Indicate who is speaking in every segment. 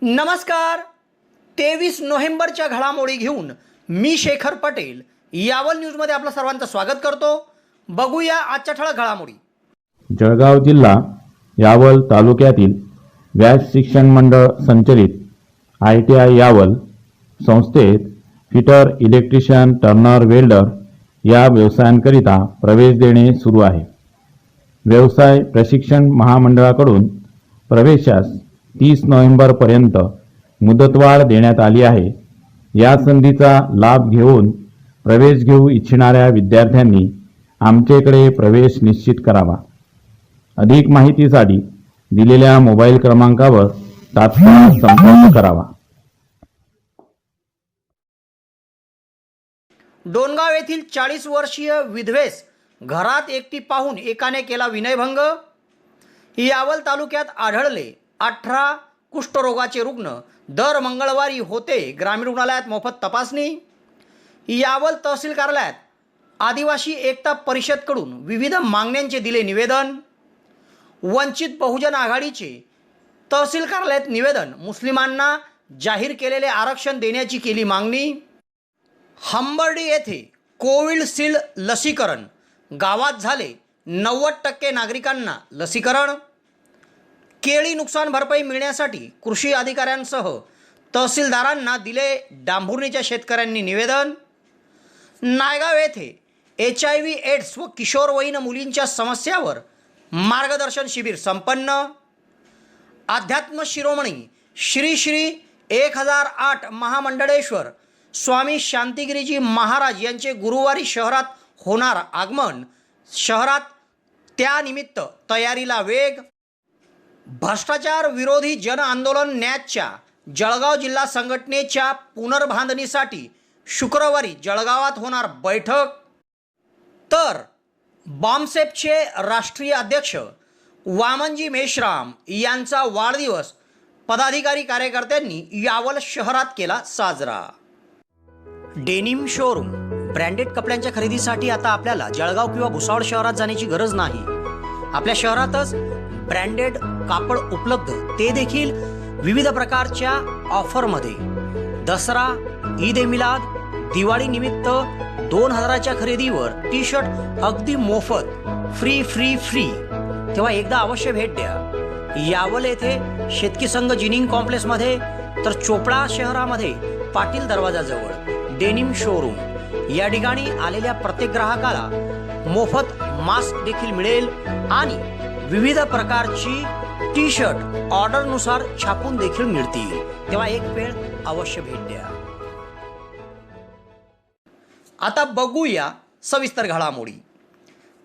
Speaker 1: नमस्कार. 23 नोव्हेंबरच्या घडामोडी घेऊन मी शेखर पटेल यावल न्यूजमध्ये आपलं सर्वांचं स्वागत करतो. बघूया आजच्या ठळक घडामोडी.
Speaker 2: जळगाव जिल्हा यावल तालुक्यातील व्यास शिक्षण मंडळ संचलित ITI यावल संस्थेत फिटर, इलेक्ट्रिशियन, टर्नर, वेल्डर या व्यवसायांकरिता प्रवेश देणे सुरू आहे. व्यवसाय प्रशिक्षण महामंडळाकडून प्रवेशास 30 नोव्हेंबरपर्यंत मुदतवाढ देण्यात आली आहे. या संधीचा लाभ घेऊन प्रवेश घेऊ इच्छिणाऱ्या विद्यार्थ्यांनी आमच्याकडे प्रवेश निश्चित करावा. अधिक माहितीसाठी दिलेल्या मोबाईल क्रमांकावर तात्काळ संपर्क करावा.
Speaker 1: डोणगाव येथील 40 वर्षीय विधवेस घरात एकटी पाहून एकाने केला विनयभंग. यावल तालुक्यात आढळले 18 कुष्ठरोगाचे रुग्ण. दर मंगळवारी होते ग्रामीण रुग्णालयात मोफत तपासणी. यावल तहसील कार्यालयात आदिवासी एकता परिषदकडून विविध मागण्यांचे दिले निवेदन. वंचित बहुजन आघाडीचे तहसील कार्यालयात निवेदन. मुस्लिमांना जाहीर केलेले आरक्षण देण्याची केली मागणी. हंबर्डी येथे कोविशिल्ड लसीकरण. गावात झाले 90% नागरिकांना लसीकरण. केळी नुकसान भरपाई मिळण्यासाठी कृषी अधिकाऱ्यांसह तहसीलदारांना दिले डांभुर्णीच्या शेतकऱ्यांनी निवेदन. नायगाव येथे HIV एड्स व किशोरवयीन मुलींच्या समस्यावर मार्गदर्शन शिबिर संपन्न. अध्यात्म शिरोमणी श्री श्री 1008 महामंडळेश्वर स्वामी शांतिगिरीजी महाराज यांचे गुरुवारी शहरात होणार आगमन. शहरात त्यानिमित्त तयारीला वेग. भ्रष्टाचार विरोधी जन आंदोलन न्यायच्या जळगाव जिल्हा संघटनेच्या पुनर्बांधणीसाठी शुक्रवारी जळगावात होणार बैठक. तर बॉम्बसेफचे राष्ट्रीय अध्यक्ष वामनजी मेश्राम यांचा वाढदिवस पदाधिकारी कार्यकर्त्यांनी यावल शहरात केला साजरा. Denim showroom. ब्रँडेड कपड्यांच्या खरेदीसाठी आता आपल्याला जळगाव किंवा भुसावळ शहरात जाण्याची गरज नाही. आपल्या शहरातच ब्रँडेड कापड उपलब्ध, ते देखील विविध प्रकारच्या ऑफरमध्ये. दसरा, ईद ए मिलाद, दिवाळी निमित्त 2000च्या खरेदीवर टी शर्ट अगदी मोफत, फ्री फ्री फ्री. तेव्हा एकदा अवश्य भेट द्या. यावल येथे शेतकी संघ जिनिंग कॉम्प्लेक्समध्ये, तर चोपडा शहरामध्ये पाटील दरवाजाजवळ डेनिम शोरूम. या ठिकाणी आलेल्या प्रत्येक ग्राहकाला मोफत मास्क देखील मिळेल आणि विविध प्रकारची टी शर्ट ऑर्डरनुसार छापून देखील मिळतील. तेव्हा एक वेळ अवश्य भेट द्या. आता बघूया सविस्तर घडामोडी.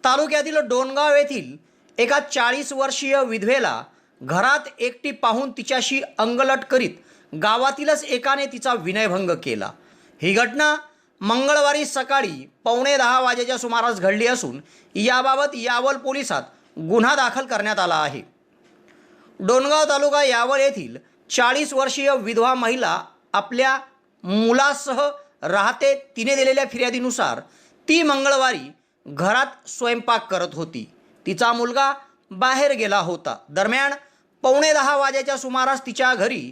Speaker 1: तालुक्यातील डोणगाव येथील एका 40 वर्षीय विधवेला घरात एकटी पाहून तिच्याशी अंगलट करीत गावातीलच एकाने तिचा विनयभंग केला. ही घटना मंगळवारी सकाळी 9:15 वाजेच्या सुमारास घडली असून याबाबत यावल पोलिसात गुन्हा दाखल करण्यात आला आहे. डोणगाव तालुका यावल येथील 40 वर्षीय विधवा महिला आपल्या मुलासह राहते. तिने दिलेल्या फिर्यादीनुसार ती मंगळवारी घरात स्वयंपाक करत होती. तिचा मुलगा बाहेर गेला होता. दरम्यान 9:15 वाजेच्या सुमारास तिच्या घरी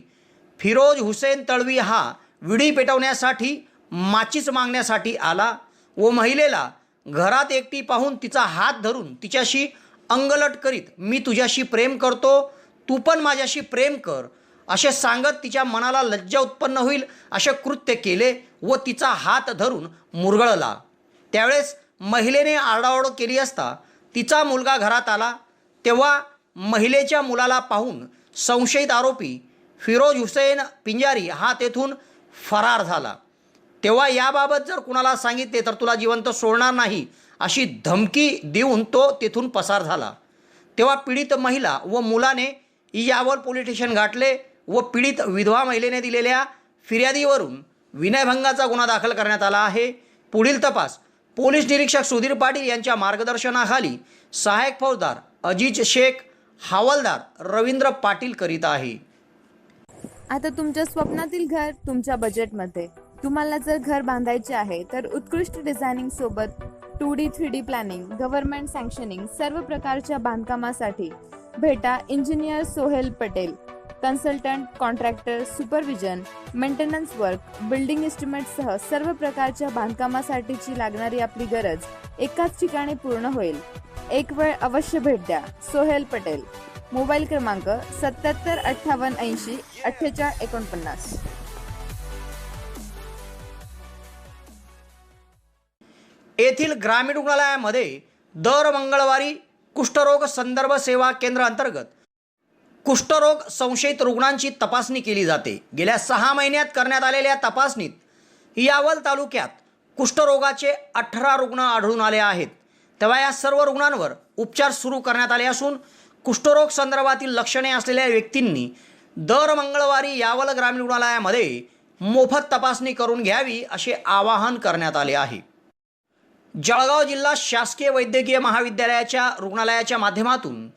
Speaker 1: फिरोज हुसेन तळवी हा विडी पेटवण्यासाठी माचीस मागण्यासाठी आला व महिलेला घरात एकटी पाहून तिचा हात धरून तिच्याशी अंगलट करीत मी तुझ्याशी प्रेम करतो, तू पण माझ्याशी प्रेम कर असे सांगत तिच्या मनाला लज्जा उत्पन्न होईल असे कृत्य केले व तिचा हात धरून मुरगळला. त्यावेळेस महिलेने आरडाओरड केली असता तिचा मुलगा घरात आला. तेव्हा महिलेच्या मुलाला पाहून संशयित आरोपी फिरोज हुसेन पिंजारी हा तेथून फरार झाला. तेव्हा याबाबत जर कुणाला सांगितले तर तुला जिवंत सोडणार नाही अशी धमकी देऊन तो तेथून पसार झाला. तेव्हा पीडित महिला व मुलाने यावल पोलीस स्टेशन गाठले व पीडित विधवा महिलेने दिलेल्या फिर्यादीवरून विनयभंगाचा गुन्हा दाखल करण्यात आला आहे. पुढील तपास पोलीस निरीक्षक सुधीर पाटील यांच्या मार्गदर्शनाखाली सहाय्यक फौजदार अजीज शेख, हवालदार रवींद्र पाटील करीत आहे.
Speaker 3: आता तुमच्या स्वप्नातील घर तुमच्या बजेटमध्ये. तुम्हाला जर घर बांधायचे आहे तर उत्कृष्ट डिझायनिंग सोबत 2D 3D प्लॅनिंग, गव्हर्नमेंट सँक्शनिंग सर्व प्रकारच्या बांधकामासाठी भेटा engineer Sohel Patel. Consultant, contractor, supervision, maintenance work, building एस्टिमेटसह सर्व प्रकारच्या बांधकामासाठीची लागणारी आपली गरज एकाच ठिकाणी पूर्ण होईल. एक वेळ अवश्य भेट द्या. सोहेल पटेल. मोबाईल क्रमांक 7758804849.
Speaker 1: येथील ग्रामीण रुग्णालयामध्ये दर मंगळवारी कुष्ठरोग संदर्भ सेवा केंद्र अंतर्गत कुष्ठरोग संशयित रुग्णांची तपासणी केली जाते. गेल्या 6 महिन्यात करण्यात आलेल्या तपासणीत यावल तालुक्यात कुष्ठरोगाचे 18 रुग्ण आढळून आले आहेत. तेव्हा या सर्व रुग्णांवर उपचार सुरू करण्यात आले असून कुष्ठरोग संदर्भातील लक्षणे असलेल्या व्यक्तींनी दर मंगळवारी यावल ग्रामीण रुग्णालयामध्ये मोफत तपासणी करून घ्यावी असे आवाहन करण्यात आले आहे. जळगाव जिल्हा शासकीय वैद्यकीय महाविद्यालयाच्या रुग्णालयाच्या माध्यमातून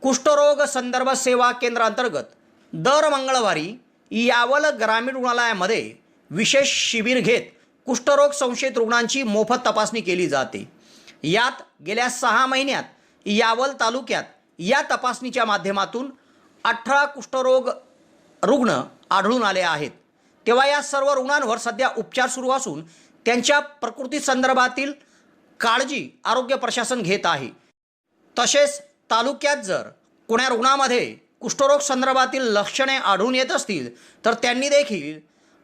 Speaker 1: कुष्ठरोग संदर्भ सेवा केंद्र अंतर्गत दर मंगळवारी यावल ग्रामीण रुग्णालयामध्ये विशेष शिबिर घेत कुष्ठरोग संशयित रुग्णांची मोफत तपासणी केली जाते. यात गेल्या 6 महिन्यात यावल तालुक्यात या तपासणीच्या माध्यमातून 18 कुष्ठरोग रुग्ण आढळून आले आहेत. तेव्हा या सर्व रुग्णांवर सध्या उपचार सुरू असून त्यांच्या प्रकृती संदर्भातील काळजी आरोग्य प्रशासन घेत आहे. तसेच तालुक्यात जर कोण्या रुग्णामध्ये कुष्ठरोग संदर्भातील लक्षणे आढळून येत असतील तर त्यांनी देखील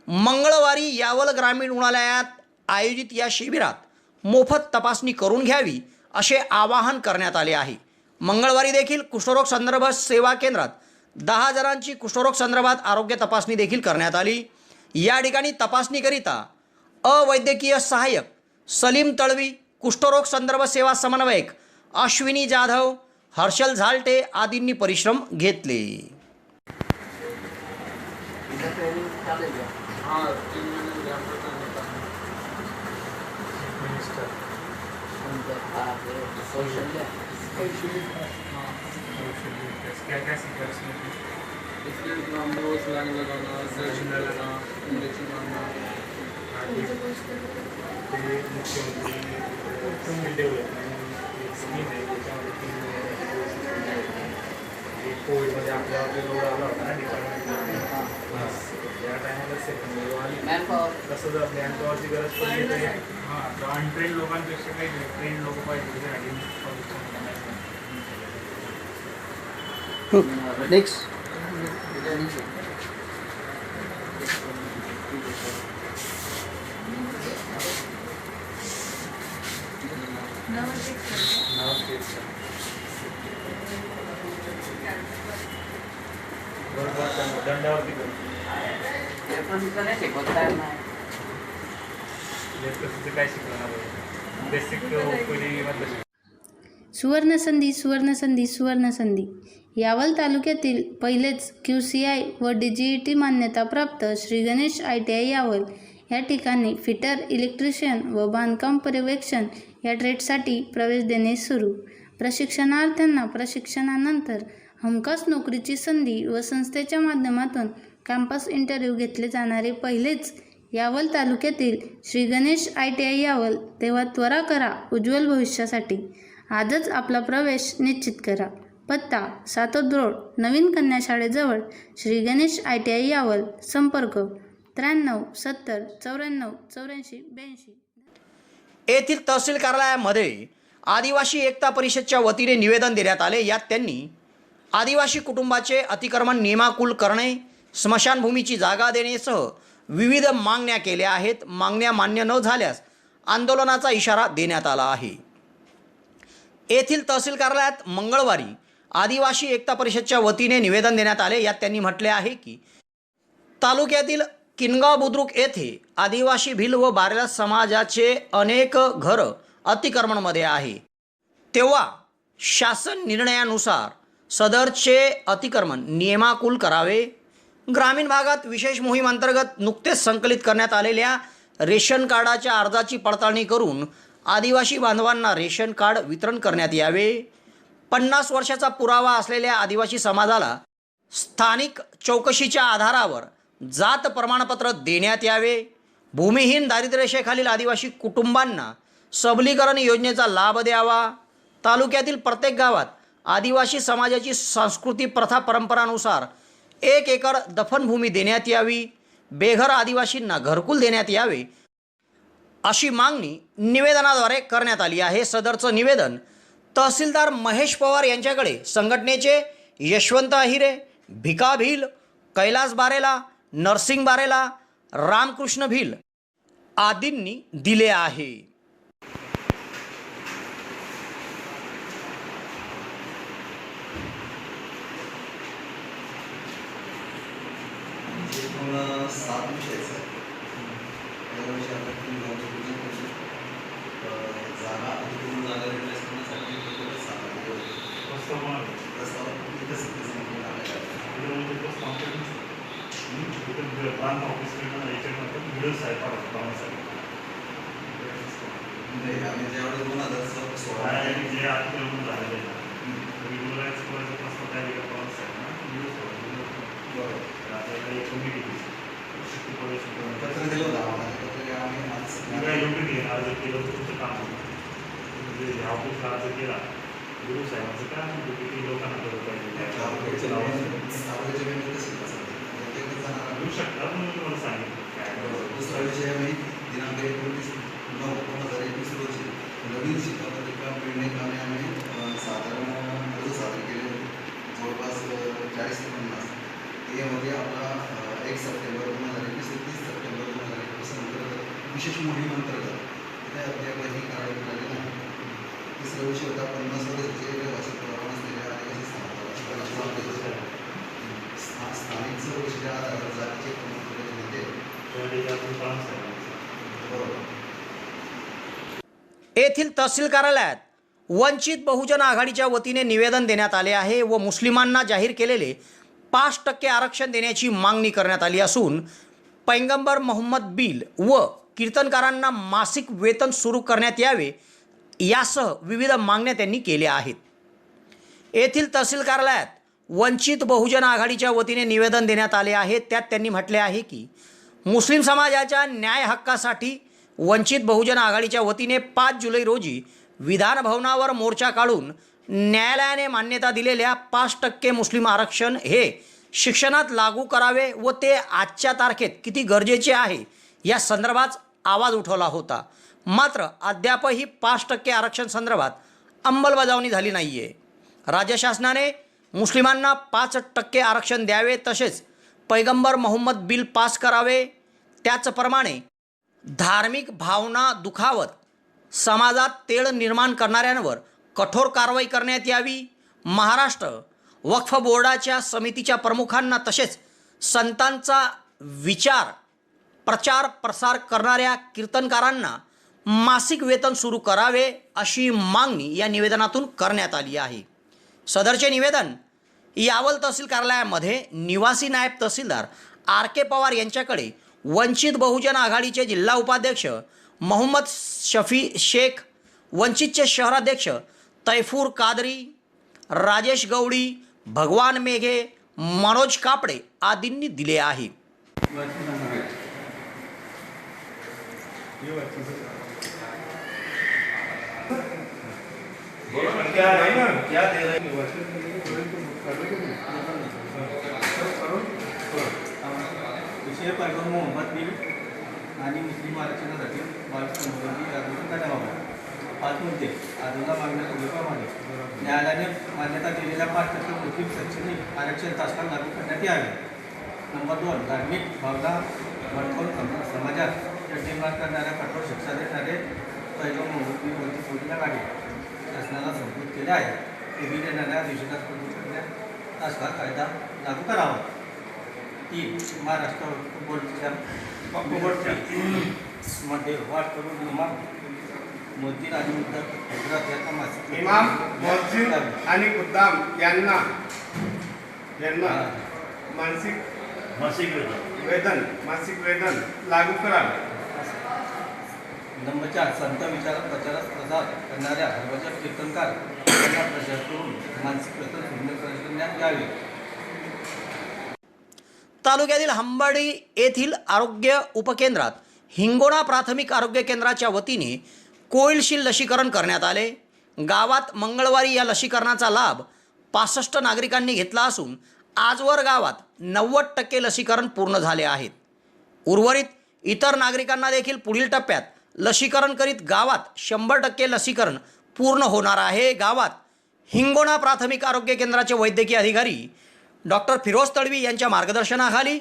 Speaker 1: मंगळवारी यावल ग्रामीण रुग्णालयात आयोजित या शिबिरात मोफत तपासणी करून घ्यावी असे आवाहन करण्यात आले आहे. मंगळवारी देखील कुष्ठरोग संदर्भ सेवा केंद्रात 10 जणांची कुष्ठरोग संदर्भात आरोग्य तपासणी देखील करण्यात आली. या ठिकाणी तपासणीकरिता अवैद्यकीय सहाय्यक सलीम तळवी, कुष्ठरोग संदर्भ सेवा समन्वयक अश्विनी जाधव, हर्षल झालटे आदींनी परिश्रम घेतले.
Speaker 4: कोविडमध्ये आपल्यावर रोड आला होता ना डिपार्टमेंटला, त्या टायमाला सेकंड वेव्ह आली. तसं जर मॅनपॉवरची गरज पडली तर अनट्रेन लोकांपेक्षा काही ट्रेन लोक पाहिजे त्याच्यासाठी.
Speaker 1: नेक्स्ट
Speaker 4: दंडावरती काय शिकवणार बेसिक
Speaker 5: सुवर्णसंधी सुवर्णसंधी सुवर्णसंधी. यावल तालुक्यातील पहिलेच QCI व DGET मान्यताप्राप्त श्री गणेश ITI यावल या ठिकाणी फिटर, इलेक्ट्रिशियन व बांधकाम पर्यवेक्षण या ट्रेडसाठी प्रवेश देणे सुरू. प्रशिक्षणार्थ्यांना प्रशिक्षणानंतर हमखास नोकरीची संधी व संस्थेच्या माध्यमातून कॅम्पस इंटरव्ह्यू घेतले जाणारे पहिलेच यावल तालुक्यातील श्री गणेश ITI यावल. तेव्हा त्वरा करा उज्ज्वल भविष्यासाठी. आजच आपला प्रवेश निश्चित करा. पत्ता सातोद रोड, नवीन कन्या शाळेजवळ, श्री गणेश ITI यावल. संपर्क 93 70 94 84 82.
Speaker 1: येथील तहसील कार्यालयामध्ये आदिवासी एकता परिषदच्या वतीने निवेदन देण्यात आले. यात त्यांनी आदिवासी कुटुंबाचे अतिक्रमण नियमाकुल करणे, स्मशानभूमीची जागा देण्यासह विविध मागण्या केल्या आहेत. मागण्या मान्य न झाल्यास आंदोलनाचा इशारा देण्यात आला आहे. येथील तहसील कार्यालयात मंगळवारी आदिवासी एकता परिषदच्या वतीने निवेदन देण्यात आले. यात त्यांनी म्हटले आहे की तालुक्यातील किनगाव बुद्रुक येथे आदिवासी भिल व बारेला समाजाचे अनेक घरं अतिक्रमणमध्ये आहे. तेव्हा शासन निर्णयानुसार सदरचे अतिक्रमण नियमाकुल करावे. ग्रामीण भागात विशेष मोहीम अंतर्गत नुकतेच संकलित करण्यात आलेल्या रेशन कार्डाच्या अर्जाची पडताळणी करून आदिवासी बांधवांना रेशन कार्ड वितरण करण्यात यावे. 50 वर्षाचा पुरावा असलेल्या आदिवासी समाजाला स्थानिक चौकशीच्या आधारावर जात प्रमाणपत्र देण्यात यावे. भूमिहीन दारिद्र्यरेषेखालील आदिवासी कुटुंबांना सबलीकरण योजनेचा लाभ द्यावा. तालुक्यातील प्रत्येक गावात आदिवासी समाजाची संस्कृती प्रथा परंपरानुसार 1 एकर दफनभूमी देण्यात यावी, बेघर आदिवासींना घरकुल देण्यात यावे अशी मागणी निवेदनाद्वारे करण्यात आली आहे. सदरचं निवेदन तहसीलदार महेश पवार यांच्याकडे संघटनेचे यशवंत अहिरे, भिका भिल, कैलास बारेला, नरसिंग बारेला, रामकृष्ण भिल आदींनी दिले आहे.
Speaker 6: एकूण 7 विषय आहेत सर. पहिला विषय आपला की गावची पूजन कशी जागा अधिकृत जागा रिप्लेस करण्यासाठी प्रत्येक 7
Speaker 4: प्रस्ताव
Speaker 6: प्रस्ताव इथं सिटीजन आलेला
Speaker 4: प्रांत ऑफिसकडनं याच्यानंतर मिडल साईड पाडतो
Speaker 6: म्हणजे आम्ही ज्यावेळेस 2016
Speaker 4: आणि जे अतिक्रमण झालेलं आहे रेग्युलराईज करायचा प्रस्ताव त्या वेगळ्या प्रवास आहे ना
Speaker 6: बरोबर
Speaker 4: आपल्याला एक कमिटी शक्ती प्रवेश
Speaker 6: पत्र दिलं होतं आम्हाला. ते पत्र आम्ही
Speaker 4: वेगळ्या योग्य नाही अर्ज केलं तर तुमचं काम होतं. म्हणजे ह्या ऑफिसला अर्ज केला गुरु साहेबांचं काय म्हणतो किती लोकांना कळलं पाहिजे येऊ शकतात म्हणून तुम्हाला सांगितलं काय
Speaker 6: दुसरा विषय आम्ही दिनांक 29/9/2021 रोजी नवीन शिक्षापत्रिका मिळणे कामे आम्ही साधारण अर्ज सादर केले होते जवळपास 40 ते 50. यामध्ये आपला 1 सप्टेंबर 2021 ते 30 सप्टेंबर 2021 अंतर्गत विशेष मोहीम अंतर्गत तिथे अद्यापही कार्य झाले नाही. तिसरा विषय होता 50 वर्षाचे रहिवासी पुरावा नसलेल्या आदिवासी स्थानिक विषय आधारावर जातीचे प्रमाणपत्र देण्यात येते. बरोबर.
Speaker 1: येथील तहसील कार्यालयात वंचित बहुजन आघाडीच्या वतीने निवेदन देण्यात आले आहे व मुस्लिमांना जाहीर केलेले 5% आरक्षण देण्याची मागणी करण्यात आली असून पैगंबर मोहम्मद बिल व कीर्तनकारांना मासिक वेतन सुरू करण्यात यावे यासह विविध मागण्या त्यांनी केल्या आहेत. येथील तहसील कार्यालयात वंचित बहुजन आघाडीच्या वतीने निवेदन देण्यात आले आहे. त्यात त्यांनी म्हटले आहे की मुस्लिम समाजाच्या न्याय हक्कासाठी वंचित बहुजन आघाडीच्या वतीने 5 जुलै रोजी विधान भवनावर मोर्चा काढून न्यायालयाने मान्यता दिलेल्या 5% मुस्लिम आरक्षण हे शिक्षणात लागू करावे व ते आजच्या तारखेत किती गरजेचे आहे या संदर्भात आवाज उठवला होता. मात्र अद्यापही 5% आरक्षण संदर्भात अंमलबजावणी झाली नाही आहे. राज्य शासनाने मुस्लिमांना 5% आरक्षण द्यावे तसेच पैगंबर मोहम्मद बिल पास करावे. त्याचप्रमाणे धार्मिक भावना दुखावत समाजात तेढ निर्माण करणाऱ्यांवर कठोर कारवाई करण्यात यावी. महाराष्ट्र वक्फ बोर्डाच्या समितीच्या प्रमुखांना तसेच संतांचा विचार प्रचार प्रसार करणाऱ्या कीर्तनकारांना मासिक वेतन सुरू करावे अशी मागणी या निवेदनातून करण्यात आली आहे. सदरचे निवेदन यावल तहसील कार्यालयामध्ये निवासी नायब तहसीलदार RK पवार यांच्याकडे वंचित बहुजन आघाडीचे जिल्हा उपाध्यक्ष मोहम्मद शफी शेख, वंचितचे शहराध्यक्ष तैफूर कादरी, राजेश गवडी, भगवान मेघे, मनोज कापडे आदींनी दिले आहे.
Speaker 7: विषय पैगंबर मोहम्मद बिल आणि मुस्लिम आरक्षणासाठी 22 नोव्हेंबर यादून करण्यात आला. 5 मुद्दे आजूला मागण्या पूर्वीप्रमाणे न्यायालयाने मान्यता दिलेल्या 5% मुस्लिम शैक्षणिक आरक्षण तात्काळ लागू करण्यात यावे. नंबर 2 धार्मिक भावना भडकवून समाजात निर्माण करणाऱ्या कठोर शिक्षा देणारे पैगंबर मोहम्मद बिल वरती पूर्ण काढे शासनाला संबोधित केले आहे. टीव्ही देणाऱ्या देशाला करण्यात तात्काळ कायदा लागू करावा. 3 महाराष्ट्र बोर्डच्या मध्ये वाढ करून इमाम मोदीन आणि गुजरात यांना मासिक
Speaker 8: इमाम मस्जिद आणि खुद्दाम यांना मासिक वेतन लागू करावे.
Speaker 7: नंबर 4 संत विचारात प्रचारात प्रसार करणाऱ्या हरभजन कीर्तनकार यांना प्रचार करून मानसिक वेतन पूर्ण करण्यात यावे.
Speaker 1: तालुक्यातील हंबाडी येथील आरोग्य उपकेंद्रात हिंगोणा प्राथमिक आरोग्य केंद्राच्या वतीने कोविडशिल्ड लसीकरण करण्यात आले. गावात मंगळवारी या लसीकरणाचा लाभ 65 नागरिकांनी घेतला असून आजवर गावात 90% लसीकरण पूर्ण झाले आहेत. उर्वरित इतर नागरिकांना देखील पुढील टप्प्यात लसीकरण करीत गावात 100% लसीकरण पूर्ण होणार आहे. गावात हिंगोणा प्राथमिक आरोग्य केंद्राचे वैद्यकीय अधिकारी डॉक्टर फिरोज तळवी यांच्या मार्गदर्शनाखाली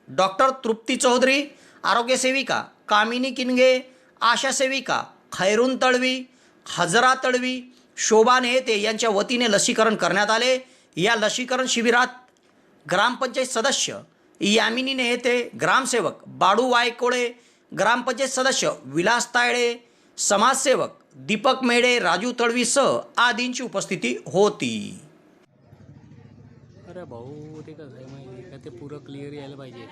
Speaker 1: डॉक्टर तृप्ती चौधरी, आरोग्यसेविका कामिनी किनगे, आशा सेविका खैरून तळवी, हजरा तळवी, शोभा नेते यांच्या वतीने लसीकरण करण्यात आले. या लसीकरण शिबिरात ग्रामपंचायत सदस्य यामिनी नेते, ग्रामसेवक बाडू वायकोळे, ग्रामपंचायत सदस्य विलास तायडे, समाजसेवक दीपक मेढे, राजू तळवीसह आदींची उपस्थिती होती.
Speaker 9: अरे भाऊ ते कसं आहे माहिती का, ते पुरं क्लिअर यायला पाहिजे.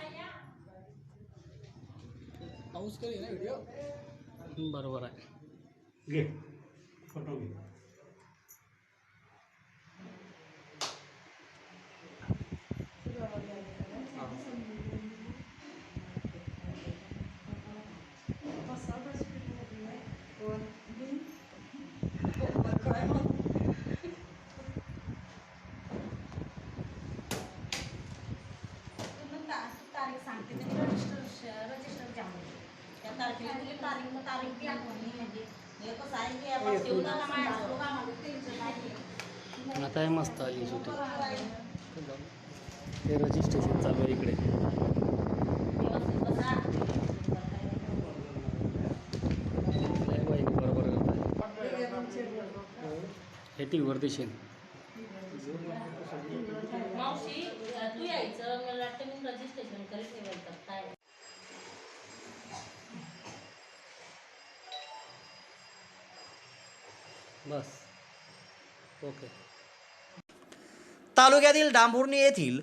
Speaker 9: पाऊस करेल ना व्हिडिओ. बरोबर आहे. घे फोटो घे.
Speaker 10: तारीख सांगते म्हणजे रजिस्टर जाम त्या तारखेला तुला तारीख बी आठवणी म्हणजे हे कसं आहे की आपण ठेवताना माझ्या लोकांना टेन्शन नाही.
Speaker 9: आता आहे मस्त आली शूटिंग. ते रजिस्ट्रेशन चालू आहे इकडे. बरोबर हे टी व्हीवर दिसेल.
Speaker 10: मावशी तू यायचं मला वाटतं मी रजिस्ट्रेशन करीत ठेवायचं काय.
Speaker 9: बस ओके.
Speaker 1: तालुक्यातील डांभुर्णी येथील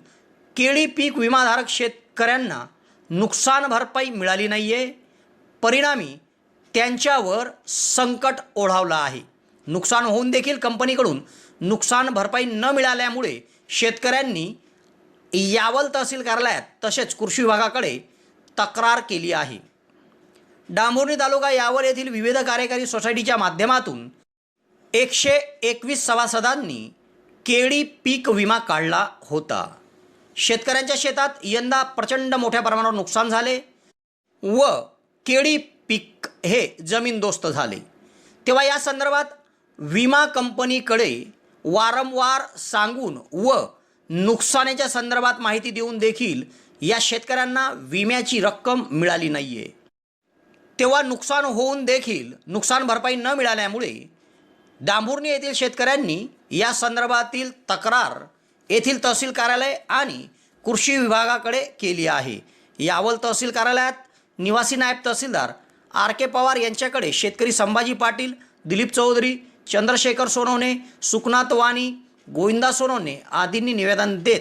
Speaker 1: केळी पीक विमाधारक शेतकऱ्यांना नुकसान भरपाई मिळाली नाहीये. परिणामी त्यांच्यावर संकट ओढावलं आहे. नुकसान होऊन देखील कंपनीकडून नुकसान भरपाई न मिळाल्यामुळे शेतकऱ्यांनी यावल तहसील कार्यालयात तसेच कृषी विभागाकडे तक्रार केली आहे. डांभुर्णी तालुका यावल येथील विविध कार्यकारी सोसायटीच्या माध्यमातून 121 सभासदांनी केळी पीक विमा काढला होता. शेतकऱ्यांच्या शेतात यंदा प्रचंड मोठ्या प्रमाणावर नुकसान झाले व केळी पीक हे जमीनदोस्त झाले. तेव्हा या संदर्भात विमा कंपनीकडे वारंवार सांगून व नुकसानीच्या संदर्भात माहिती देऊन देखील या शेतकऱ्यांना विम्याची रक्कम मिळाली नाही आहे. तेव्हा नुकसान होऊन देखील नुकसान भरपाई न मिळाल्यामुळे डांभुर्णी येथील शेतकऱ्यांनी या संदर्भातील तक्रार येथील तहसील कार्यालय आणि कृषी विभागाकडे केली आहे. यावल तहसील कार्यालयात निवासी नायब तहसीलदार आर के पवार यांच्याकडे शेतकरी संभाजी पाटील, दिलीप चौधरी, चंद्रशेखर सोनवणे, सुखनाथ वाणी, गोविंदा सोनवणे आदींनी निवेदन देत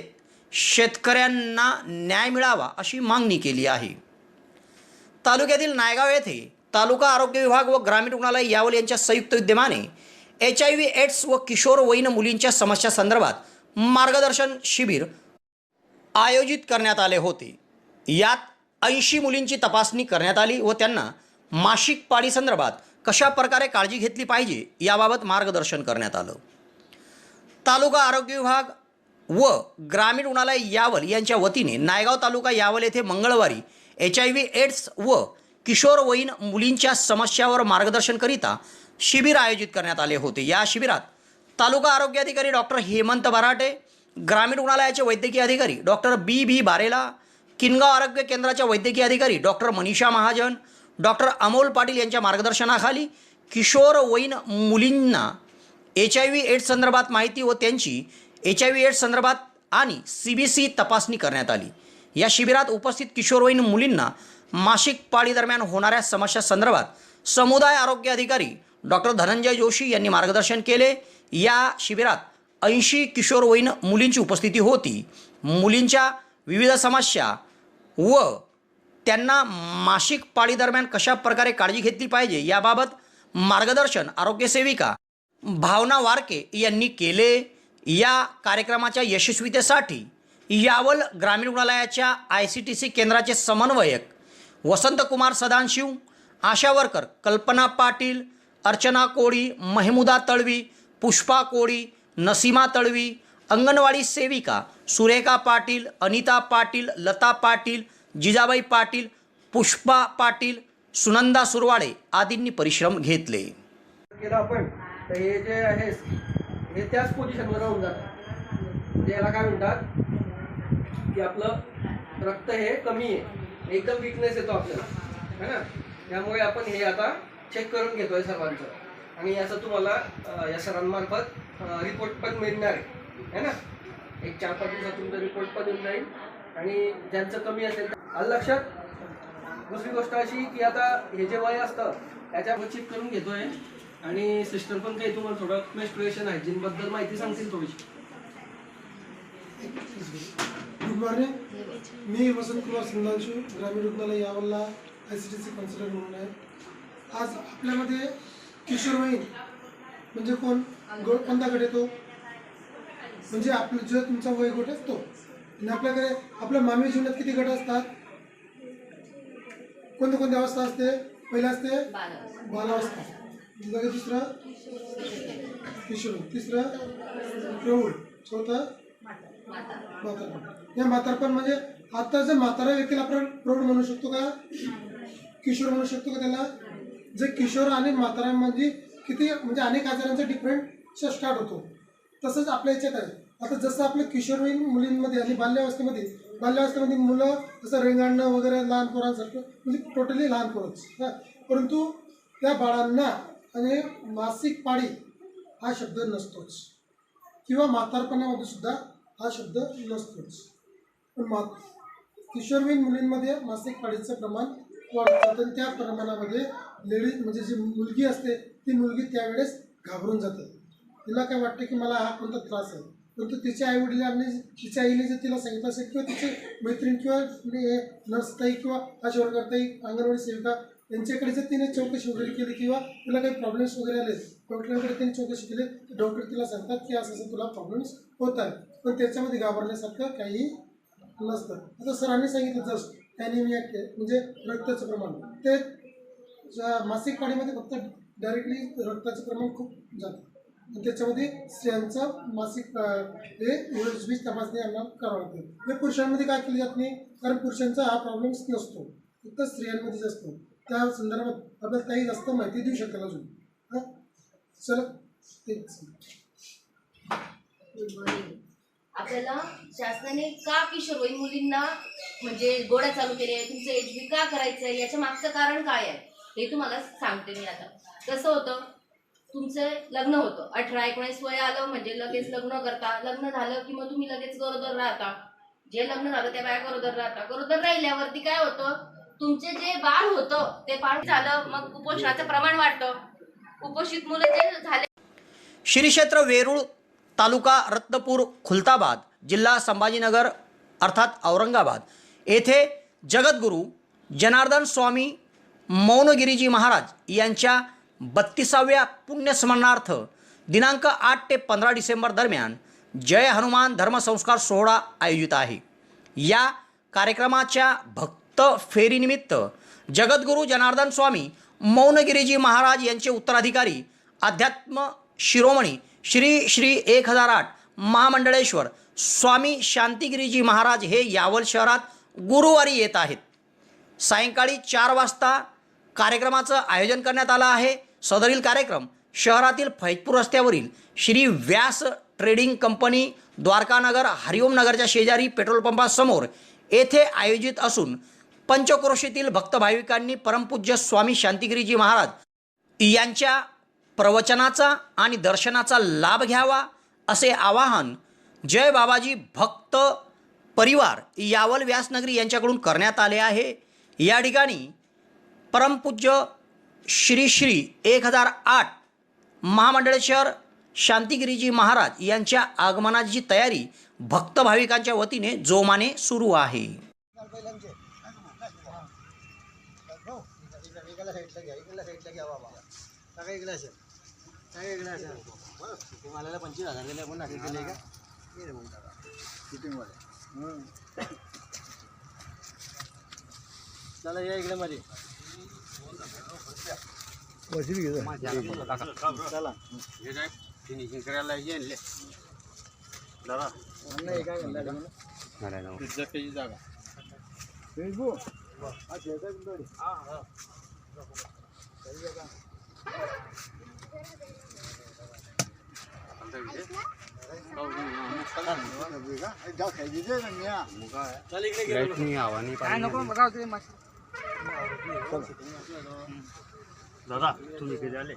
Speaker 1: शेतकऱ्यांना न्याय मिळावा अशी मागणी केली आहे. तालुक्यातील नायगाव येथे तालुका आरोग्य विभाग व ग्रामीण रुग्णालय यावल यांच्या संयुक्त विद्यमाने HIV एड्स व किशोरवयीन मुलींच्या समस्या संदर्भात मार्गदर्शन शिबिर आयोजित करण्यात आले होते. यात 80 मुलींची तपासणी करण्यात आली व त्यांना मासिक पाळी संदर्भात कशा प्रकारे काळजी घेतली पाहिजे याबाबत मार्गदर्शन करण्यात आलं. तालुका आरोग्य विभाग व ग्रामीण रुग्णालय यावल यांच्या वतीने नायगाव तालुका यावल येथे मंगळवारी HIV एड्स व किशोरवयीन मुलींच्या समस्यावर मार्गदर्शनकरिता शिबिर आयोजित करण्यात आले होते. या शिबिरात तालुका आरोग्य अधिकारी डॉक्टर हेमंत बराटे, ग्रामीण रुग्णालयाचे वैद्यकीय अधिकारी डॉक्टर BB बारेला, किनगाव आरोग्य केंद्राच्या वैद्यकीय अधिकारी डॉक्टर मनीषा महाजन, डॉक्टर अमोल पाटील यांच्या मार्गदर्शनाखाली किशोरवयीन मुलींना HIV एड्स संदर्भात माहिती व त्यांची HIV एड्स संदर्भात आणि CBC तपासणी करण्यात आली. या शिबिरात उपस्थित किशोरवयीन मुलींना मासिक पाळी दरम्यान होणाऱ्या समस्या संदर्भात समुदाय आरोग्य अधिकारी डॉक्टर धनंजय जोशी यांनी मार्गदर्शन केले. या शिबिरात 80 किशोरवयीन मुलींची उपस्थिती होती. मुलींच्या विविध समस्या व त्यांना मासिक पाळी दरम्यान कशा प्रकारे काळजी घेतली पाहिजे याबाबत मार्गदर्शन आरोग्यसेविका भावना वारके यांनी केले. या कार्यक्रमाच्या यशस्वीतेसाठी यावल ग्रामीण रुग्णालयाच्या ICTC केंद्राचे समन्वयक वसंतकुमार सदाशिव, आशा वर्कर कल्पना पाटील, अर्चना कोळी, महमुदा तळवी, पुष्पा कोळी, नसीमा तळवी, अंगणवाडी सेविका सुरेखा पाटील, अनिता पाटील, लता पाटील, जिजाबाई पाटील, पुष्पा पाटील, सुनंदा सुरवाडे आदींनी परिश्रम घेतले.
Speaker 11: केलं आपण तर हे जे आहे हे त्याच पोझिशनवर राहून जातं. याला काय म्हणतात की आपलं रक्त हे कमी आहे, एकदम विकनेस येतो आपल्याला, है ना. त्यामुळे आपण हे आता चेक करून घेतोय सर्वांचं, आणि याचं तुम्हाला या सरांमार्फत रिपोर्ट पण मिळणार आहे ना. एक 4-5 दिवसात तुमचा रिपोर्ट पण येऊन जाईल, आणि ज्यांचं कमी असेल आलं लक्षात. दुसरी गोष्ट अशी की आता हे जे वय असतं त्याच्यावर चेक करून घेतोय, आणि सिस्टर पण काही तुम्हाला थोडं मेन्स्ट्रुएशन हायजीनबद्दल माहिती सांगतील थोडीशी.
Speaker 12: Good morning. मी वसंत कुमार सिंधांशू, ग्रामीण रुग्णालय यावलला ICTC काउन्सिलर म्हणून आहे. आज आपल्यामध्ये किशोरवयीन म्हणजे कोणता गट येतो, म्हणजे आपलं जो तुमचा वय गट असतो. आणि आपल्याकडे आपल्या मानवी जीवनात किती गट असतात, कोणत्या कोणत्या अवस्था असते. पहिला असते बालावस्था, दुसरं किशोर, तिसरं प्रौढ, चौथं म्हातारपण. या म्हातारपण म्हणजे आता जर म्हातारा व्यक्तीला आपण प्रौढ म्हणू शकतो का, किशोर म्हणू शकतो का त्याला. जे किशोर आणि म्हातारांमध्ये किती म्हणजे अनेक आजारांचा डिफरंट स्टार्ट होतो, तसंच आपल्या याच्यात आहे. आता जसं आपलं किशोरवयीन मुलींमध्ये आणि बाल्यावस्थेमध्ये मुलं जसं रेंगाणणं वगैरे लहान पोरांसारखं म्हणजे टोटली लहान पोरच, परंतु त्या बाळांना आणि मासिक पाळी हा शब्द नसतोच, किंवा म्हातारपणामध्ये सुद्धा हा शब्द नसतोच. पण किशोरवयीन मुलींमध्ये मासिक पाळीचं प्रमाण वाढत जातं, आणि त्या प्रमाणामध्ये लेडीज म्हणजे जी मुलगी असते ती मुलगी त्यावेळेस घाबरून जाते. तिला काय वाटतं की मला हा कोणता त्रास आहे, परंतु तिच्या आईवडिलांनी तिच्या आईने जर तिला सांगितलं असेल, किंवा तिचे मैत्रीण किंवा नर्सताई किंवा आशावर्करताई, अंगणवाडी सेविका यांच्याकडे जर तिने चौकशी वगैरे केली, किंवा तिला काही प्रॉब्लेम्स वगैरे आले, डॉक्टरांकडे त्यांनी चौकशी केली, तर डॉक्टर तिला सांगतात की असं तुला प्रॉब्लेम्स होत आहेत. पण त्याच्यामध्ये घाबरण्यासारखं काही नसतं. आता सरांनी सांगितलं जसं ॲनिमिया म्हणजे रक्ताचं प्रमाण, ते मासिक पाळीमध्ये फक्त डायरेक्टली रक्ताचं प्रमाण खूप जातं, आणि त्याच्यामध्ये स्त्रियांचं मासिक हे UHB तपासणी यांना करावं लागते. हे पुरुषांमध्ये काय केली जात नाही, कारण पुरुषांचा हा प्रॉब्लेम्स नसतो, फक्त स्त्रियांमध्येच असतो. त्या संदर्भात आपल्याला काही जास्त माहिती देऊ शकेल अजून. हां चला तेच.
Speaker 10: आपल्याला शासनाने का किशोरवयीन मुलींना म्हणजे गोळ्या चालू केले, तुमचं HB का करायचं आहे, याच्या मागचं कारण काय आहे हे तुम्हाला सांगते मी. आता कसं होतं, तुमचं लग्न होतं, 18-19 वय आलं म्हणजे लगेच लग्न करता. लग्न झालं की मग तुम्ही लगेच गरोदर राहता. जे लग्न झालं त्या बाया गरोदर राहता. गरोदर राहिल्यावरती काय होतं, तुमचे जे बाळ होतं ते बाळ झालं, मग कुपोषणाचं प्रमाण वाढतं. कुपोषित मुलं जे झाले.
Speaker 1: श्री क्षेत्र वेरूळ, तालुका रत्नपूर, खुलताबाद, जिल्हा संभाजीनगर अर्थात औरंगाबाद येथे जगद्गुरू जनार्दन स्वामी मौनगिरीजी महाराज यांच्या 32व्या पुण्यस्मरणार्थ दिनांक 8 ते 15 डिसेंबर दरम्यान जय हनुमान धर्मसंस्कार सोहळा आयोजित आहे. या कार्यक्रमाच्या भक्त फेरीनिमित्त जगद्गुरू जनार्दन स्वामी मौनगिरीजी महाराज यांचे उत्तराधिकारी अध्यात्म शिरोमणी श्री श्री 1008 महामंडळेश्वर स्वामी शांतिगिरीजी महाराज हे यावल शहरात गुरुवारी येत आहेत. सायंकाळी 4 वाजता कार्यक्रमाचं आयोजन करण्यात आलं आहे. सदरील कार्यक्रम शहरातील फैजपूर रस्त्यावरील श्री व्यास ट्रेडिंग कंपनी, द्वारकानगर, हरिओम नगरच्या शेजारी पेट्रोल पंपासमोर येथे आयोजित असून पंचक्रोशीतील भक्त भाविकांनी परमपूज्य स्वामी शांतिगिरीजी महाराज यांच्या प्रवचनाचा आणि दर्शनाचा लाभ घ्यावा असे आवाहन जय बाबाजी भक्त परिवार यावल व्यासनगरी यांच्याकडून करण्यात आले आहे. या ठिकाणी परमपूज्य श्री श्री 1008 महामंडळेश्वर शांतिगिरीजी महाराज यांच्या आगमनाची तयारी भक्त भाविकांच्या वतीने जोमाने सुरू आहे.
Speaker 11: चला या इकडे मध्ये चला फिनिशिंग करायला
Speaker 9: दादा तुम्ही किती आले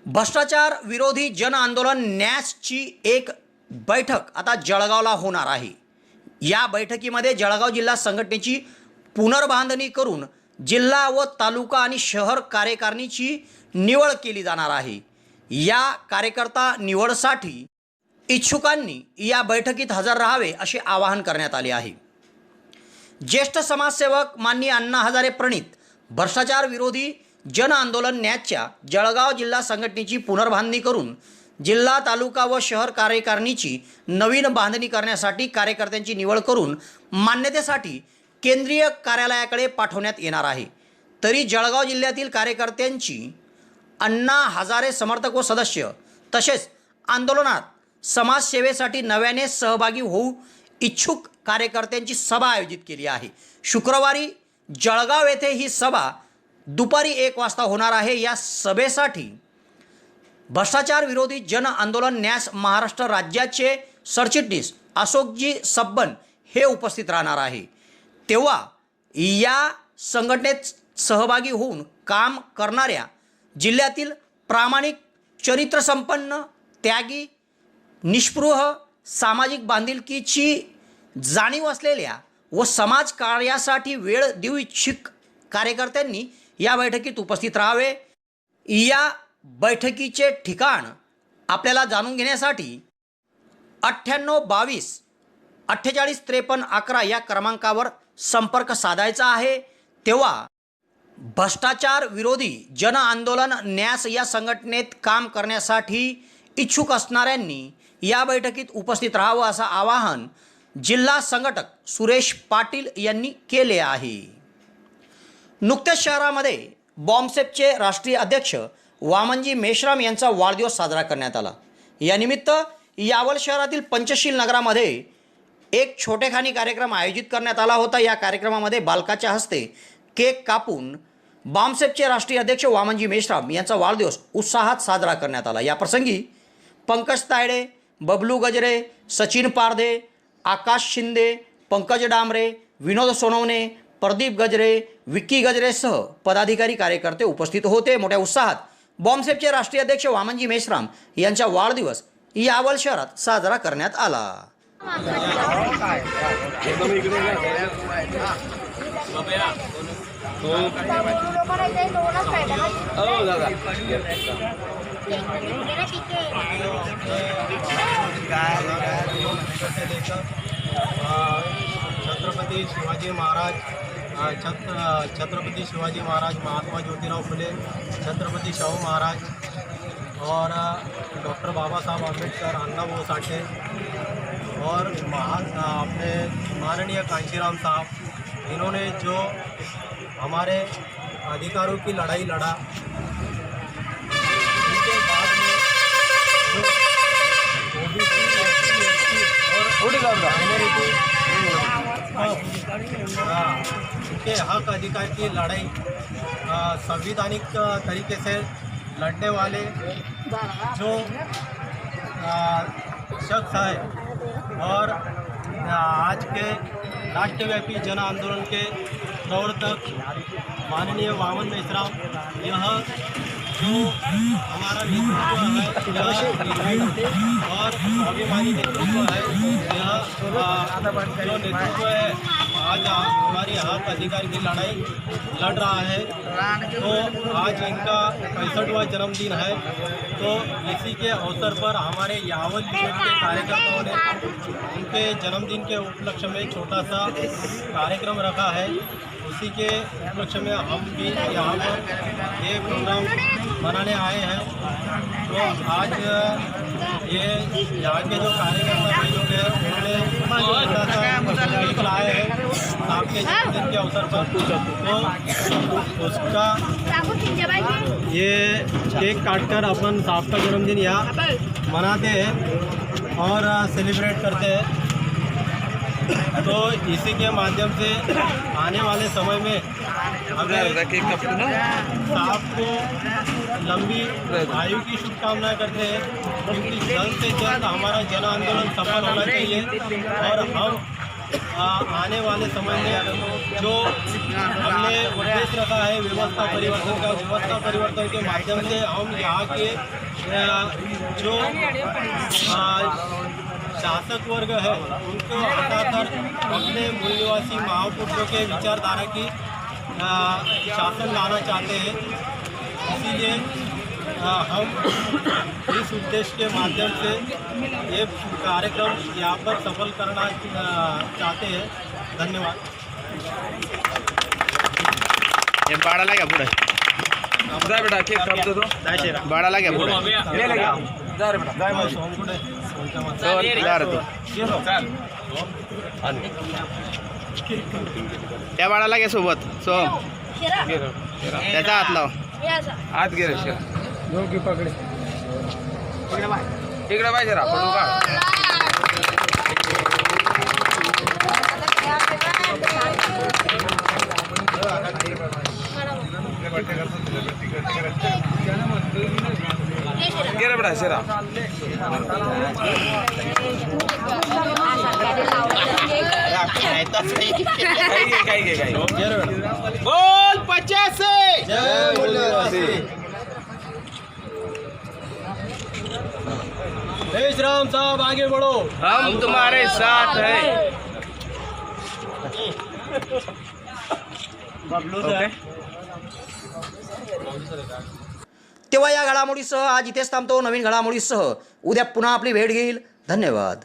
Speaker 1: भ्रष्टाचार विरोधी जन आंदोलन न्यासची एक बैठक आता जळगावला होणार आहे. या बैठकीमध्ये जळगाव जिल्हा संघटनेची पुनर्बांधणी करून जिल्हा व तालुका आणि शहर कार्यकारिणीची निवड केली जाणार आहे. या कार्यकर्ता निवडसाठी इच्छुकांनी या बैठकीत हजर राहावे असे आवाहन करण्यात आले आहे. ज्येष्ठ समाजसेवक माननीय अण्णा हजारे प्रणित भ्रष्टाचार विरोधी जन आंदोलन न्यासच्या जळगाव जिल्हा संघटनेची पुनर्बांधणी करून जिल्हा तालुका व शहर कार्यकारिणीची नवीन बांधणी करण्यासाठी कार्यकर्त्यांची निवड करून मान्यतेसाठी केंद्रीय कार्यालयाकडे पाठवण्यात येणार आहे. तरी जळगाव जिल्ह्यातील कार्यकर्त्यांची अण्णा हजारे समर्थक व सदस्य तसेच आंदोलनात समाजसेवेसाठी नव्याने सहभागी होऊ इच्छुक कार्यकर्त्यांची सभा आयोजित केली आहे. शुक्रवारी जळगाव येथे ही सभा दुपारी 1 वाजता होणार आहे. या सभेसाठी भ्रष्टाचार विरोधी जन आंदोलन न्यास महाराष्ट्र राज्याचे सरचिटणीस अशोकजी सब्बन हे उपस्थित राहणार आहे. तेव्हा या संघटनेत सहभागी होऊन काम करणाऱ्या जिल्ह्यातील प्रामाणिक चरित्रसंपन्न त्यागी निष्पृह सामाजिक बांधिलकीची जाणीव असलेल्या व समाज कार्यासाठी वेळ देऊ इच्छुक कार्यकर्त्यांनी या बैठकीत उपस्थित राहावे. या बैठकीचे ठिकाण आपल्याला जाणून घेण्यासाठी 9822 4853 11 या क्रमांकावर संपर्क साधायचा आहे. तेव्हा भ्रष्टाचार विरोधी जन आंदोलन न्यास या संघटनेत काम करण्यासाठी इच्छुक असणाऱ्यांनी या बैठकीत उपस्थित राहावं असं आवाहन जिल्हा संघटक सुरेश पाटील यांनी केले आहे. नुकत्याच शहरामध्ये बॉम्बसेपचे राष्ट्रीय अध्यक्ष वामनजी मेश्राम यांचा वाढदिवस साजरा करण्यात आला. यानिमित्त यावल शहरातील पंचशील नगरामध्ये एक छोटेखानी कार्यक्रम आयोजित करण्यात आला होता. या कार्यक्रमामध्ये बालकाच्या हस्ते केक कापून बॉम्बसेपचे राष्ट्रीय अध्यक्ष वामनजी मेश्राम यांचा वाढदिवस उत्साहात साजरा करण्यात आला. या प्रसंगी पंकज तायडे, बबलू गजरे, सचिन पारधे, आकाश शिंदे, पंकज डांबरे, विनोद सोनवणे, प्रदीप गजरे, विक्की गजरेसह पदाधिकारी कार्यकर्ते उपस्थित होते. मोठ्या उत्साहात बॉम्बसेपचे राष्ट्रीय अध्यक्ष वामनजी मेश्राम यांचा वाढदिवस यावल शहरात साजरा करण्यात आला.
Speaker 13: छत्रपति शिवाजी महाराज छत्रपति शिवाजी महाराज, महात्मा ज्योतिराव फुले, छत्रपति शाहू महाराज और डॉक्टर बाबा साहब अम्बेडकर, अण्णाभाऊ साठे और अपने माननीय कांशीराम साहब, इन्होंने जो हमारे अधिकारों की लड़ाई लड़ा, उनके बाद में जो ओबीसी, एससी और माइनॉरिटी उनके हक अधिकार की लड़ाई संवैधानिक तरीके से लड़ने वाले जो शख्स है और आज के राष्ट्रव्यापी जन आंदोलन के प्रवर्तक माननीय वामन मेश्राम, यह जो हमारा नेतृत्व है और अभिमानी नेतृत्व है, यह जो नेतृत्व है आज हमारे हमारे हक अधिकार की लड़ाई लड़ रहा है। तो आज इनका 65वां जन्मदिन है, तो इसी के अवसर पर हमारे यावल मिशन के कार्यकर्ताओं ने उनके जन्मदिन के उपलक्ष्य में छोटा सा कार्यक्रम रखा है। उसी के उपलक्ष्य में हम भी यहाँ पर ये प्रोग्राम मनाने आए हैं। तो आज ये यहाँ के जो कार्यकर्ता भाई लोग हैं उन्होंने छोटा सा केक लाए हैं आपके जन्मदिन के अवसर पर। तो उसका ये केक काटकर अपन साहब का जन्मदिन यहाँ मनाते हैं और सेलिब्रेट करते हैं। तो इसी के माध्यम से आने वाले समय में हमें साहब को लंबी आयु की शुभकामनाएं करते हैं, क्योंकि जल्द से जल्द हमारा जन आंदोलन सफल होना चाहिए और हम आने वाले समय में जो हमने उद्देश्य रखा है व्यवस्था परिवर्तन का, व्यवस्था परिवर्तन के माध्यम से हम यहाँ के जो शासक वर्ग है उनको हटाकर अपने मूल निवासी महापुरुषों के विचारधारा की शासन लाना चाहते हैं। इसीलिए हम इस उद्देश्य के माध्यम से ये कार्यक्रम यहाँ पर सफल करना चाहते हैं। धन्यवाद।
Speaker 8: हे बाळाला घ्या पुढे जा बेटा केक कापतो तो बाळाला घ्या पुढे जा रे बेटा जा
Speaker 13: सोमकुडे
Speaker 8: जा रे तू त्या बाळाला घ्या सोबत सोम त्याचा हात लाव हात घे रे दोघी पकडे इकडे पाहिजे रा पडू का गे रे बेटा शेरा बोल 50 जय मूल्यवासी
Speaker 13: जय श्री राम साहब आगे बढ़ो,
Speaker 8: हम तुम्हारे साथ हैं।
Speaker 1: तेव्हा या घडामोडीसह आज इथेच थांबतो. नवीन घडामोडीसह उद्या पुन्हा आपली भेट घेईल. धन्यवाद.